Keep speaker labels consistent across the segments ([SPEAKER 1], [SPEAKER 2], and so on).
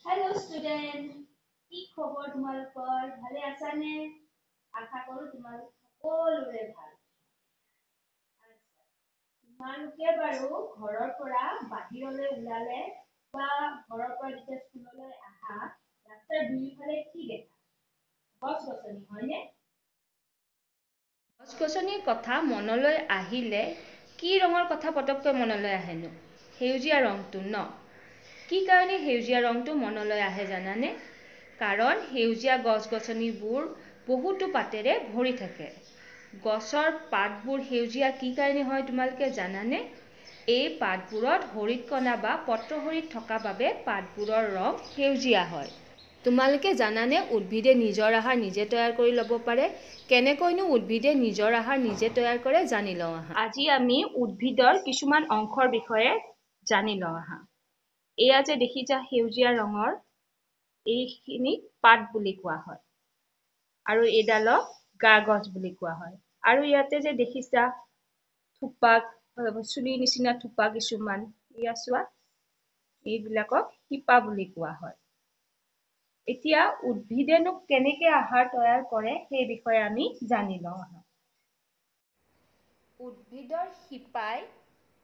[SPEAKER 1] hello student কি খবৰ তোমালোকৰ ভালে আছানে আশা কৰো তোমালোক সকলোৰে ভাল তোমালোকে বাৰু ঘৰৰ পৰা বাহিৰলৈ ওলালে বা ঘৰৰ পৰা যেতিয়া স্কুললৈ আহা ৰাস্তাৰ দুয়োফালে কি দেখা গছ-গছনি হয়নে গছ-গছনিৰ কথা মনলৈ আহিলে কি ৰঙৰ কথা পটককৈ মনলৈ আহেনো সেউজীয়া ৰংটো ন কি কাৰণে সেউজীয়া ৰংটো মনলৈ আহে জানানে কাৰণ সেউজীয়া গছ-গছনিবোৰ বহুতো পাতেৰে ভৰি থাকে গছৰ পাতবোৰ সেউজীয়া কি কাৰণে হয় তোমালোকে জানানে এই পাতবোৰত হৰিতকণা বা পত্ৰহৰিত থকা বাবে পাতবোৰৰ ৰং সেউজীয়া হয় তোমালোকে জানানে উদ্ভিদে নিজৰ আহাৰ নিজে তৈয়াৰ কৰি ল'ব পাৰে কেনেকৈনো উদ্ভিদে নিজৰ আহাৰ নিজে তৈয়াৰ কৰে জানি লওঁ আহা আজি আমি উদ্ভিদৰ কিছুমান অংশৰ বিষয়ে জানি লওঁ আহা এয়া যে দেখিছা সেউজীয়া ৰঙৰ এইখিনিক পাত বুলি কোৱা হয় আৰু এইডালক গা গছ বুলি কোৱা হয় আৰু ইয়াতে যে দেখিছা থোপাক চুলিৰ নিচিনা থোপা কিছুমান ইয়া চোৱা এইবিলাকক শিপা বুলি কোৱা হয় এতিয়া উদ্ভিদেনো কেনেকৈ আহাৰ তৈয়াৰ কৰে সেই বিষয়ে আমি জানি লওঁ উদ্ভিদৰ শিপাই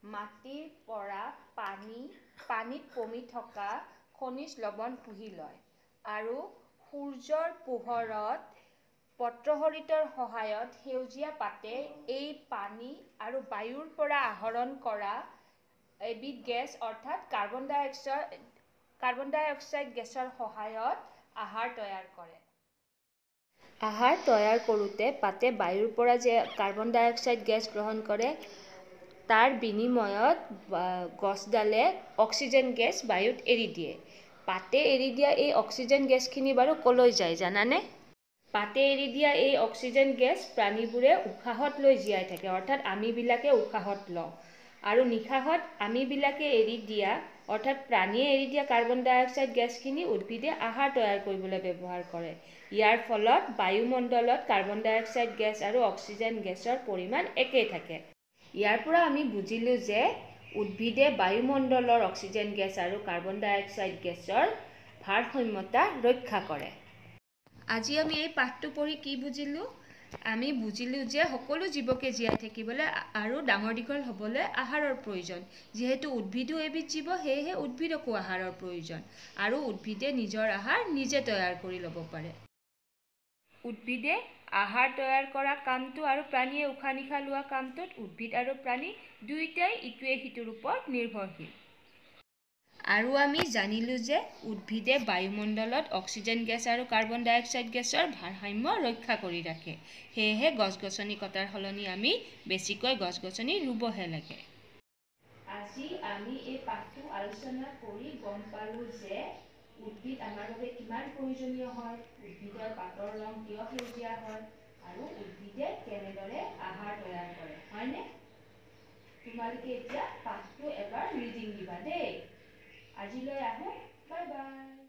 [SPEAKER 1] মাটিৰ পৰা পানীত পমি থকা খনিজ লৱণ শুহি লয় আৰু সূৰ্যৰ পোহৰত পত্ৰহৰিতৰ সহায়ত সেউজীয়া পাতে এই পানী আৰু বায়ুৰ পৰা আহৰণ কৰা এবিধ গেছ অৰ্থাৎ কাৰ্বন ডাই অক্সাইড গেছৰ সহায়ত আহাৰ তৈয়াৰ কৰে আহাৰ তৈয়াৰ কৰোঁতে পাতে বায়ুৰ পৰা যে কাৰ্বন ডাই অক্সাইড গেছ গ্ৰহণ কৰে তাৰ বিনিময়ত গছডালে অক্সিজেন গেছ বায়ুত এৰি দিয়ে পাতে এৰি দিয়া এই অক্সিজেন গেছখিনি বাৰু কলৈ যায় জানানে পাতে এৰি দিয়া এই অক্সিজেন গেছ প্ৰাণীবোৰে উশাহত লৈ জীয়াই থাকে অৰ্থাৎ আমিবিলাকে উশাহত লওঁ আৰু নিশাহত আমিবিলাকে এৰি দিয়া অৰ্থাৎ প্ৰাণীয়ে এৰি দিয়া কাৰ্বন ডাই অক্সাইড গেছখিনি উদ্ভিদে আহাৰ তৈয়াৰ কৰিবলৈ ব্যৱহাৰ কৰে ইয়াৰ ফলত বায়ুমণ্ডলত কাৰ্বন ডাই অক্সাইড গেছ আৰু অক্সিজেন গেছৰ পৰিমাণ একেই থাকে ইয়াৰ পৰা আমি বুজিলোঁ যে উদ্ভিদে বায়ুমণ্ডলৰ অক্সিজেন গেছ আৰু কাৰ্বন ডাই অক্সাইড গেছৰ ভাৰসাম্যতা ৰক্ষা কৰে আজি আমি এই পাঠটো পঢ়ি কি বুজিলোঁ আমি বুজিলোঁ যে সকলো জীৱকে জীয়াই থাকিবলৈ আৰু ডাঙৰ দীঘল হ'বলৈ আহাৰৰ প্ৰয়োজন যিহেতু উদ্ভিদো এবিধ জীৱ সেয়েহে উদ্ভিদকো আহাৰৰ প্ৰয়োজন আৰু উদ্ভিদে নিজৰ আহাৰ নিজে তৈয়াৰ কৰি ল'ব পাৰে উদ্ভিদে আহাৰ তৈয়াৰ কৰা কামটো আৰু প্ৰাণীয়ে উশাহ নিশাহ লোৱা কামটোত উদ্ভিদ আৰু প্ৰাণী দুয়োটাই ইটোৱে সিটোৰ ওপৰত নিৰ্ভৰশীল আৰু আমি জানিলোঁ যে উদ্ভিদে বায়ুমণ্ডলত অক্সিজেন গেছ আৰু কাৰ্বন ডাই অক্সাইড গেছৰ ভাৰসাম্য ৰক্ষা কৰি ৰাখে সেয়েহে গছ-গছনি কটাৰ সলনি আমি বেছিকৈ গছ-গছনি ৰুবহে লাগে আজি আমি এই পাঠটো আলোচনা কৰি গম পালোঁ যে উদ্ভিদ আমাৰ বাবে কিমান প্ৰয়োজনীয় হয় উদ্ভিদৰ পাতৰ ৰং কিয় সেউজীয়া হয় আৰু উদ্ভিদে কেনেদৰে আহাৰ তৈয়াৰ কৰে হয়নে তোমালোকে এতিয়া পাঠটো এবাৰ ৰিডিং দিবা দেই আজিলৈ আহোঁ বাই বাই